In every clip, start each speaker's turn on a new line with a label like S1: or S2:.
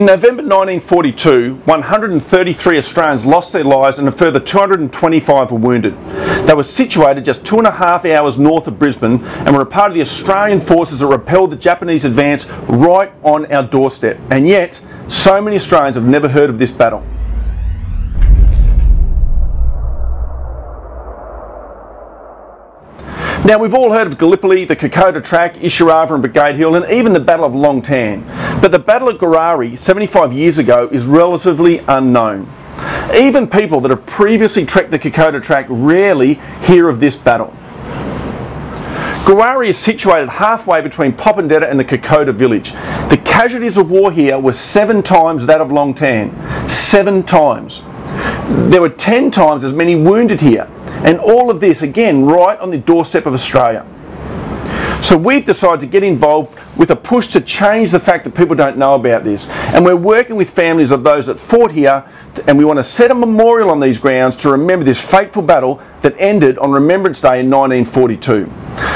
S1: In November 1942, 133 Australians lost their lives and a further 225 were wounded. They were situated just 2.5 hours north of Brisbane and were a part of the Australian forces that repelled the Japanese advance right on our doorstep. And yet, so many Australians have never heard of this battle. Now, we've all heard of Gallipoli, the Kokoda Track, Ishirava and Brigade Hill, and even the Battle of Long Tan. But the Battle at Gorari 75 years ago is relatively unknown. Even people that have previously trekked the Kokoda Track rarely hear of this battle. Gorari is situated halfway between Popondetta and the Kokoda village. The casualties of war here were 7 times that of Long Tan. 7 times. There were 10 times as many wounded here. And all of this, again, right on the doorstep of Australia. So we've decided to get involved with a push to change the fact that people don't know about this. And we're working with families of those that fought here, and we want to set a memorial on these grounds to remember this fateful battle that ended on Remembrance Day in 1942.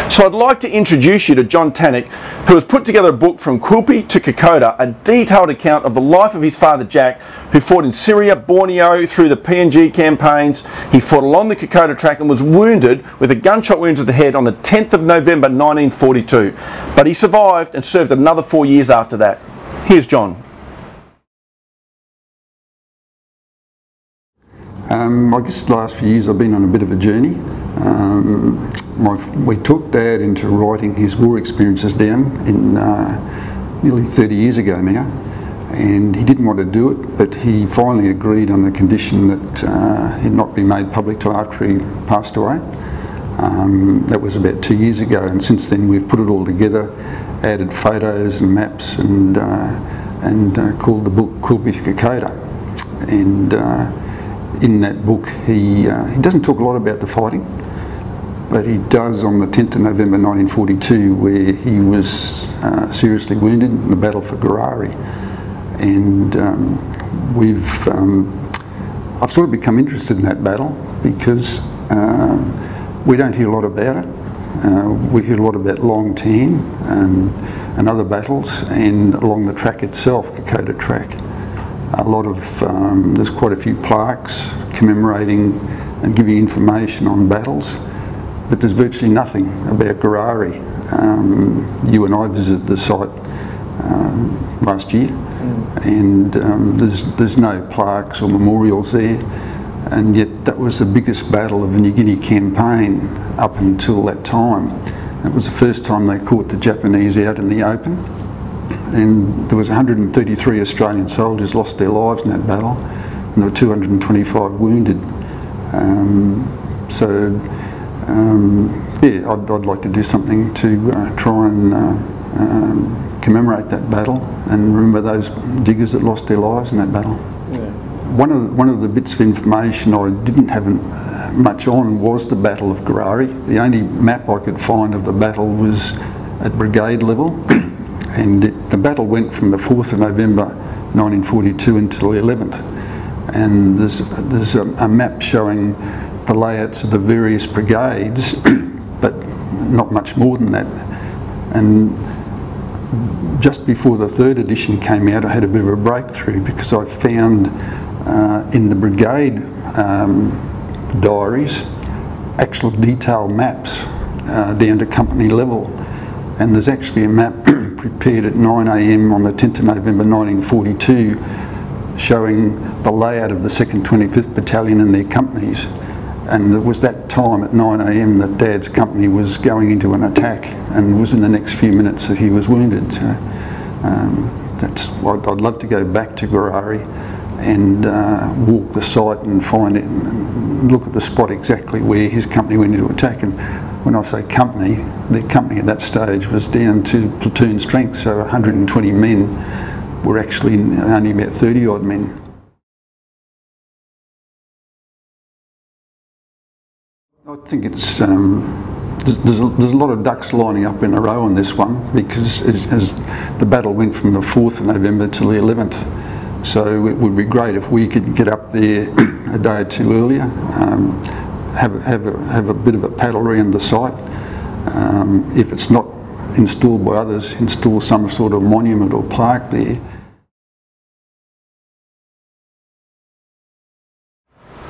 S1: So I'd like to introduce you to John Tannock, who has put together a book From Quilpie to Kokoda, a detailed account of the life of his father Jack, who fought in Syria, Borneo, through the PNG campaigns. He fought along the Kokoda Track and was wounded with a gunshot wound to the head on the 10th of November 1942. But he survived and served another 4 years after that. Here's John.
S2: I guess the last few years I've been on a bit of a journey. We took Dad into writing his war experiences down in nearly 30 years ago now, and he didn't want to do it, but he finally agreed on the condition that he'd not be made public till after he passed away. That was about 2 years ago, and since then we've put it all together, added photos and maps, and called the book Quilpie to Kokoda. And in that book he doesn't talk a lot about the fighting, but he does on the 10th of November 1942, where he was seriously wounded in the battle for Gorari. And I've sort of become interested in that battle because we don't hear a lot about it. We hear a lot about Long Tan and other battles, and along the track itself, Kokoda Track. There's quite a few plaques commemorating and giving information on battles, but there's virtually nothing about Gorari. You and I visited the site last year, and there's no plaques or memorials there, and yet that was the biggest battle of the New Guinea campaign up until that time. It was the first time they caught the Japanese out in the open, and there was 133 Australian soldiers lost their lives in that battle, and there were 225 wounded. Yeah, I'd like to do something to try and commemorate that battle and remember those diggers that lost their lives in that battle. Yeah. One of the bits of information I didn't have much on was the Battle of Gorari. The only map I could find of the battle was at brigade level, and the battle went from the 4th of November 1942 until the 11th. And there's a map showing the layouts of the various brigades, but not much more than that. And just before the 3rd edition came out, I had a bit of a breakthrough because I found in the brigade diaries actual detailed maps down to company level. And there's actually a map prepared at 9 AM on the 10th of November 1942 showing the layout of the 2nd 25th Battalion and their companies. And it was that time at 9 AM that Dad's company was going into an attack, and it was in the next few minutes that he was wounded. So I'd love to go back to Gorari and walk the site and find it and look at the spot exactly where his company went into attack. And when I say company, the company at that stage was down to platoon strength, so 120 men were actually only about 30 odd men. I think it's there's a lot of ducks lining up in a row on this one, because as the battle went from the 4th of November to the 11th, so it would be great if we could get up there a day or two earlier, have a bit of a paddle around the site. If it's not installed by others, install some sort of monument or plaque there.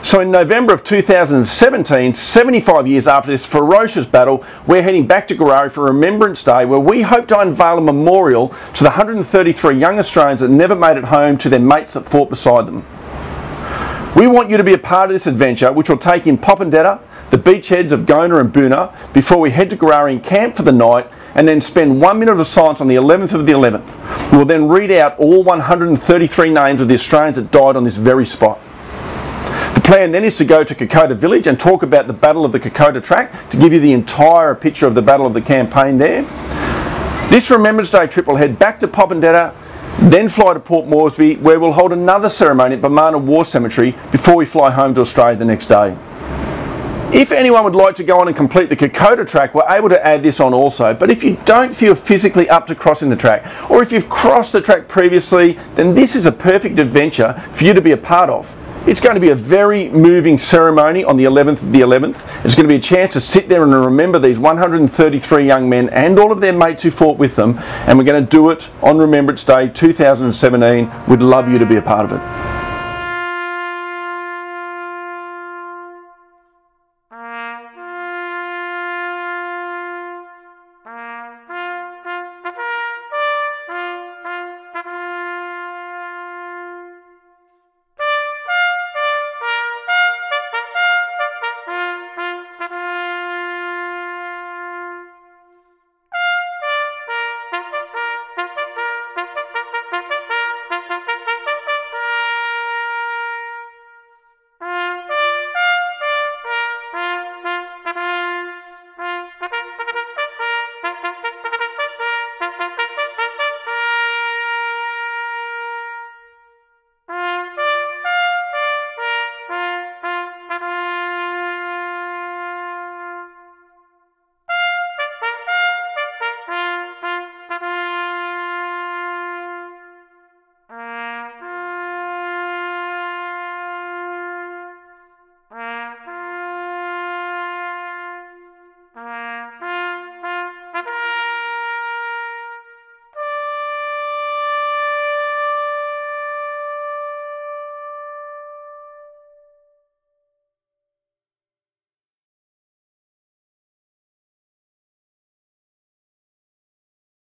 S1: So in November of 2017, 75 years after this ferocious battle, we're heading back to Gorari for Remembrance Day, where we hope to unveil a memorial to the 133 young Australians that never made it home to their mates that fought beside them. We want you to be a part of this adventure, which will take in Popondetta, the beachheads of Gona and Boona, before we head to Gorari and camp for the night, and then spend 1 minute of silence on the 11th of the 11th. We will then read out all 133 names of the Australians that died on this very spot. The plan then is to go to Kokoda village and talk about the Battle of the Kokoda Track to give you the entire picture of the Battle of the Campaign there. This Remembrance Day trip will head back to Popondetta, then fly to Port Moresby, where we'll hold another ceremony at Bamana War Cemetery before we fly home to Australia the next day. If anyone would like to go on and complete the Kokoda Track, we're able to add this on also, but if you don't feel physically up to crossing the track, or if you've crossed the track previously, then this is a perfect adventure for you to be a part of. It's going to be a very moving ceremony on the 11th of the 11th. It's going to be a chance to sit there and remember these 133 young men and all of their mates who fought with them, and we're going to do it on Remembrance Day 2017. We'd love you to be a part of it.